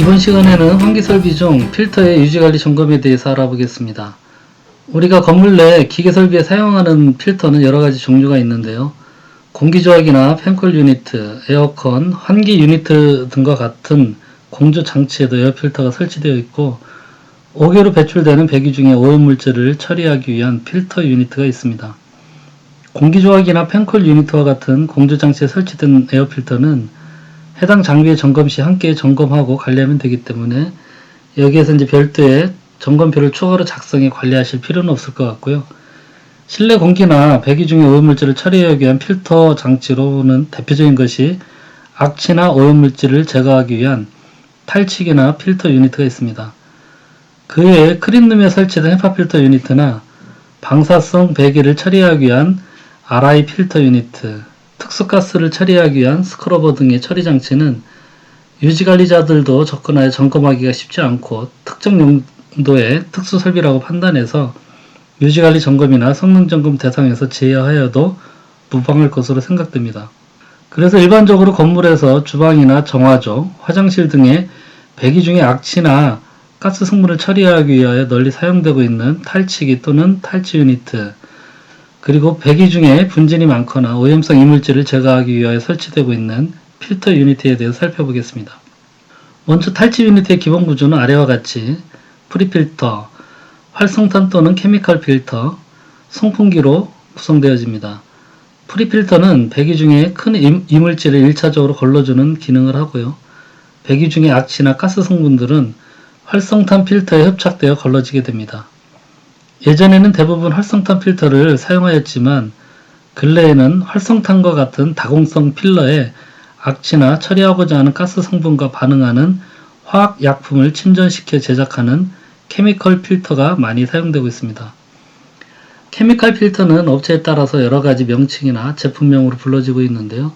이번 시간에는 환기 설비 중 필터의 유지관리 점검에 대해서 알아보겠습니다. 우리가 건물 내 기계 설비에 사용하는 필터는 여러가지 종류가 있는데요. 공기조화기나 팬쿨 유니트, 에어컨, 환기 유니트 등과 같은 공조 장치에도 에어필터가 설치되어 있고, 옥외로 배출되는 배기 중의 오염물질을 처리하기 위한 필터 유니트가 있습니다. 공기조화기나 팬쿨 유니트와 같은 공조 장치에 설치된 에어필터는 해당 장비의 점검 시 함께 점검하고 관리하면 되기 때문에 여기에서 이제 별도의 점검표를 추가로 작성해 관리하실 필요는 없을 것 같고요. 실내 공기나 배기 중의 오염물질을 처리하기 위한 필터 장치로는 대표적인 것이 악취나 오염물질을 제거하기 위한 탈취기나 필터 유니트가 있습니다. 그 외에 클린룸에 설치된 헤파 필터 유니트나 방사성 배기를 처리하기 위한 RI 필터 유니트, 특수가스를 처리하기 위한 스크러버 등의 처리 장치는 유지관리자들도 접근하여 점검하기가 쉽지 않고 특정 용도의 특수 설비라고 판단해서 유지관리 점검이나 성능 점검 대상에서 제외하여도 무방할 것으로 생각됩니다. 그래서 일반적으로 건물에서 주방이나 정화조, 화장실 등의 배기 중의 악취나 가스 성분을 처리하기 위하여 널리 사용되고 있는 탈취기 또는 탈취 유니트, 그리고 배기 중에 분진이 많거나 오염성 이물질을 제거하기 위하여 설치되고 있는 필터 유니트에 대해서 살펴보겠습니다. 먼저 탈취 유니트의 기본 구조는 아래와 같이 프리필터, 활성탄 또는 케미컬 필터, 송풍기로 구성되어집니다. 프리필터는 배기 중에 큰 이물질을 1차적으로 걸러주는 기능을 하고요. 배기 중의 악취나 가스 성분들은 활성탄 필터에 흡착되어 걸러지게 됩니다. 예전에는 대부분 활성탄 필터를 사용하였지만 근래에는 활성탄과 같은 다공성 필러에 악취나 처리하고자 하는 가스 성분과 반응하는 화학약품을 침전시켜 제작하는 케미컬 필터가 많이 사용되고 있습니다. 케미컬 필터는 업체에 따라서 여러가지 명칭이나 제품명으로 불러지고 있는데요.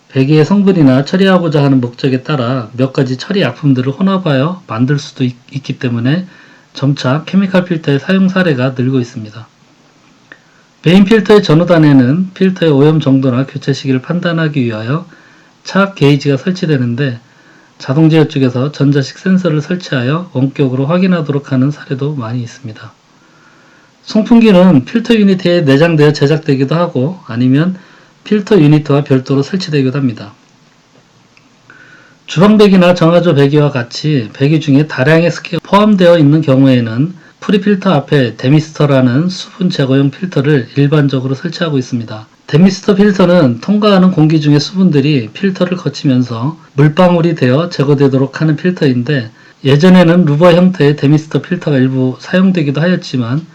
배기의 성분이나 처리하고자 하는 목적에 따라 몇 가지 처리 약품들을 혼합하여 만들 수도 있기 때문에 점차 케미컬 필터의 사용 사례가 늘고 있습니다. 메인 필터의 전후단에는 필터의 오염 정도나 교체 시기를 판단하기 위하여 차압 게이지가 설치되는데 자동 제어 쪽에서 전자식 센서를 설치하여 원격으로 확인하도록 하는 사례도 많이 있습니다. 송풍기는 필터 유니트에 내장되어 제작되기도 하고 아니면 필터 유니트와 별도로 설치되기도 합니다. 주방배기나 정화조 배기와 같이 배기 중에 다량의 습기가 포함되어 있는 경우에는 프리필터 앞에 데미스터라는 수분 제거용 필터를 일반적으로 설치하고 있습니다. 데미스터 필터는 통과하는 공기 중의 수분들이 필터를 거치면서 물방울이 되어 제거되도록 하는 필터인데 예전에는 루버 형태의 데미스터 필터가 일부 사용되기도 하였지만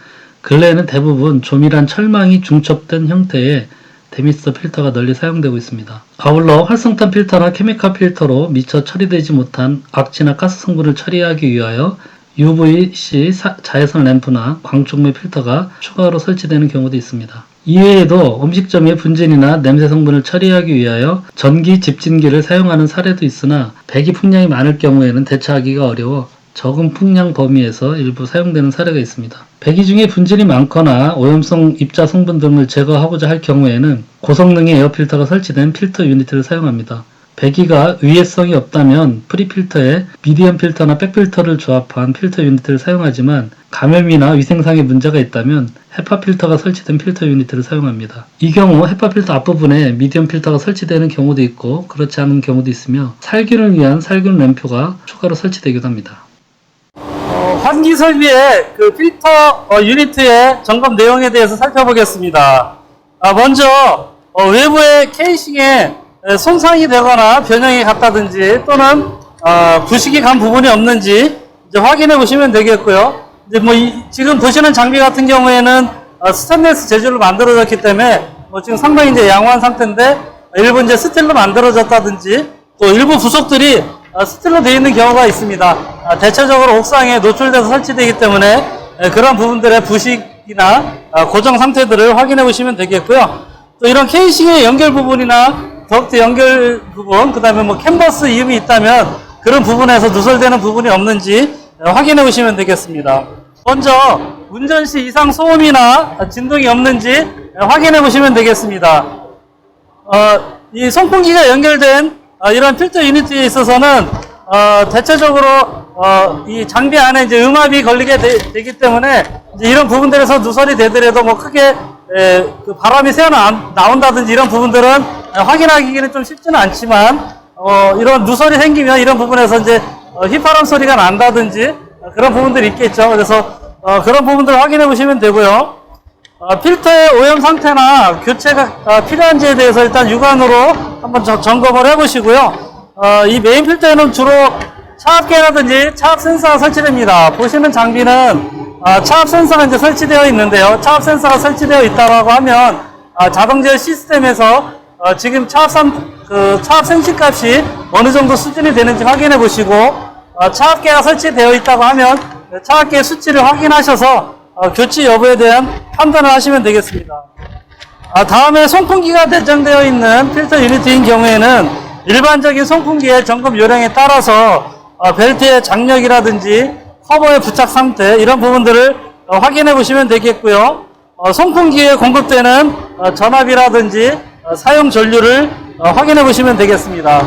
근래에는 대부분 조밀한 철망이 중첩된 형태의 데미스터 필터가 널리 사용되고 있습니다. 아울러 활성탄 필터나 케미컬 필터로 미처 처리되지 못한 악취나 가스 성분을 처리하기 위하여 UVC 자외선 램프나 광촉매 필터가 추가로 설치되는 경우도 있습니다. 이외에도 음식점의 분진이나 냄새 성분을 처리하기 위하여 전기 집진기를 사용하는 사례도 있으나 배기 풍량이 많을 경우에는 대처하기가 어려워 적은 풍량 범위에서 일부 사용되는 사례가 있습니다. 배기 중에 분진이 많거나 오염성 입자 성분 등을 제거하고자 할 경우에는 고성능의 에어필터가 설치된 필터 유니트를 사용합니다. 배기가 위해성이 없다면 프리필터에 미디엄 필터나 백필터를 조합한 필터 유니트를 사용하지만 감염이나 위생상의 문제가 있다면 헤파 필터가 설치된 필터 유니트를 사용합니다. 이 경우 헤파 필터 앞부분에 미디엄 필터가 설치되는 경우도 있고 그렇지 않은 경우도 있으며 살균을 위한 살균 램프가 추가로 설치되기도 합니다. 환기 설비의 그 필터 유니트의 점검 내용에 대해서 살펴보겠습니다. 먼저 외부의 케이싱에 손상이 되거나 변형이 갔다든지 또는 부식이 간 부분이 없는지 이제 확인해 보시면 되겠고요. 이제 지금 보시는 장비 같은 경우에는 스테인리스 재질로 만들어졌기 때문에 지금 상당히 이제 양호한 상태인데 일부 이제 스틸로 만들어졌다든지 또 일부 부속들이 스틸로 되어 있는 경우가 있습니다. 대체적으로 옥상에 노출돼서 설치되기 때문에 그런 부분들의 부식이나 고정 상태들을 확인해 보시면 되겠고요. 또 이런 케이싱의 연결 부분이나 덕트 연결 부분, 그 다음에 캔버스 이음이 있다면 그런 부분에서 누설되는 부분이 없는지 확인해 보시면 되겠습니다. 먼저 운전 시 이상 소음이나 진동이 없는지 확인해 보시면 되겠습니다. 이 송풍기가 연결된 이런 필터 유니트에 있어서는 대체적으로 이 장비 안에 이제 음압이 걸리게 되기 때문에 이제 이런 부분들에서 누설이 되더라도 뭐 크게 그 바람이 새어 나온다든지 이런 부분들은 확인하기는 좀 쉽지는 않지만 이런 누설이 생기면 이런 부분에서 이제 휘파람 소리가 난다든지 그런 부분들이 있겠죠. 그래서 그런 부분들을 확인해 보시면 되고요. 필터의 오염 상태나 교체가 필요한지에 대해서 일단 육안으로 한번 점검을 해 보시고요. 이 메인 필터에는 주로 차압계라든지 차압 센서가 설치됩니다. 보시는 장비는 차압 센서가 이제 설치되어 있는데요. 차압 센서가 설치되어 있다고 하면 자동 제어 시스템에서 지금 차압 센시 값이 어느 정도 수준이 되는지 확인해 보시고 차압계가 설치되어 있다고 하면 차압계 수치를 확인하셔서 교체 여부에 대한 판단을 하시면 되겠습니다. 다음에 송풍기가 내장되어 있는 필터 유니트인 경우에는 일반적인 송풍기의 점검 요령에 따라서 벨트의 장력이라든지 커버의 부착 상태 이런 부분들을 확인해 보시면 되겠고요. 송풍기에 공급되는 전압이라든지 사용 전류를 확인해 보시면 되겠습니다.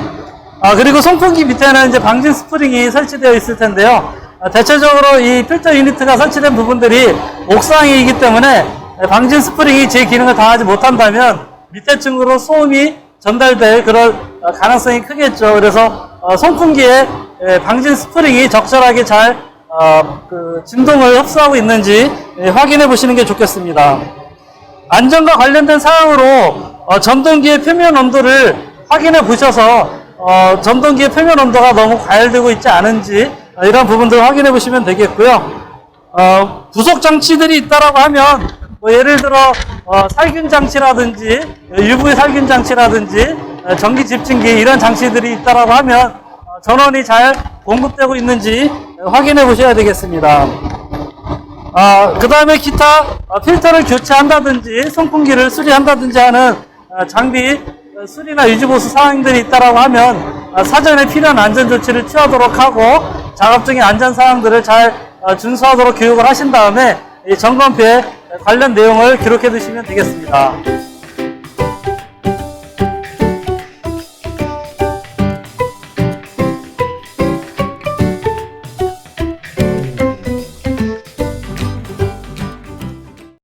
그리고 송풍기 밑에는 이제 방진 스프링이 설치되어 있을 텐데요. 대체적으로 이 필터 유니트가 설치된 부분들이 옥상이기 때문에 방진 스프링이 제 기능을 다하지 못한다면 밑에 층으로 소음이 전달될 그런 가능성이 크겠죠. 그래서 송풍기에 방진 스프링이 적절하게 잘 진동을 흡수하고 있는지 확인해 보시는 게 좋겠습니다. 안전과 관련된 사항으로 전동기의 표면 온도를 확인해 보셔서 전동기의 표면 온도가 너무 과열되고 있지 않은지 이런 부분들을 확인해 보시면 되겠고요. 부속 장치들이 있다라고 하면 예를 들어 살균 장치라든지 UV 살균 장치라든지 전기 집진기 이런 장치들이 있다라고 하면 전원이 잘 공급되고 있는지 확인해 보셔야 되겠습니다. 그 다음에 기타 필터를 교체한다든지 송풍기를 수리한다든지 하는 장비 수리나 유지보수 사항들이 있다라고 하면 사전에 필요한 안전조치를 취하도록 하고 작업 중의 안전사항들을 잘 준수하도록 교육을 하신 다음에 이 점검표에 관련 내용을 기록해 두시면 되겠습니다.